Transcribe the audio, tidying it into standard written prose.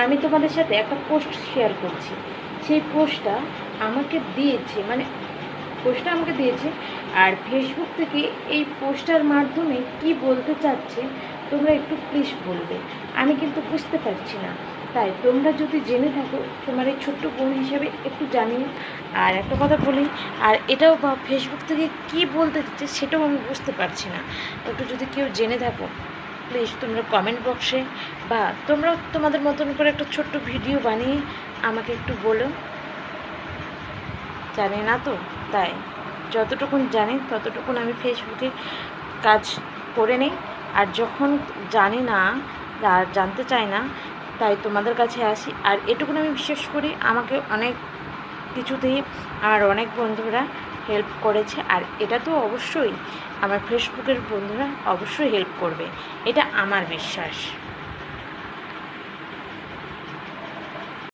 আমি তোমাদের সাথে একটা পোস্ট শেয়ার করছি। সেই পোস্টটা আমাকে দিয়েছে, মানে পোস্টটা আমাকে দিয়েছে, আর ফেসবুক থেকে এই পোস্টার মাধ্যমে কি বলতে চাচ্ছে তোমরা একটু প্লিজ বলবে। আমি কিন্তু বুঝতে পারছি না, তাই তোমরা যদি জেনে থাকো তোমার এই ছোট্ট বোন হিসেবে একটু জানিও। আর একটা কথা বলি, আর এটাও বা ফেসবুক থেকে কি বলতে দিচ্ছে সেটাও আমি বুঝতে পারছি না। একটু যদি কেউ জেনে থাকো প্লিজ তোমরা কমেন্ট বক্সে বা তোমরা তোমাদের মতন করে একটা ছোট্ট ভিডিও বানিয়ে আমাকে একটু বলো। জানি না তো, তাই যতটুকুন জানি ততটুকুন আমি ফেসবুকে কাজ করে নিই। আর যখন জানি না আর জানতে চাই না, তাই তোমাদের কাছে আসি। আর এটুকুন আমি বিশ্বাস করি, আমাকে অনেক কিছুতেই আমার অনেক বন্ধুরা হেল্প করেছে। আর এটা তো অবশ্যই আমার ফেসবুকের বন্ধুরা অবশ্যই হেল্প করবে, এটা আমার বিশ্বাস।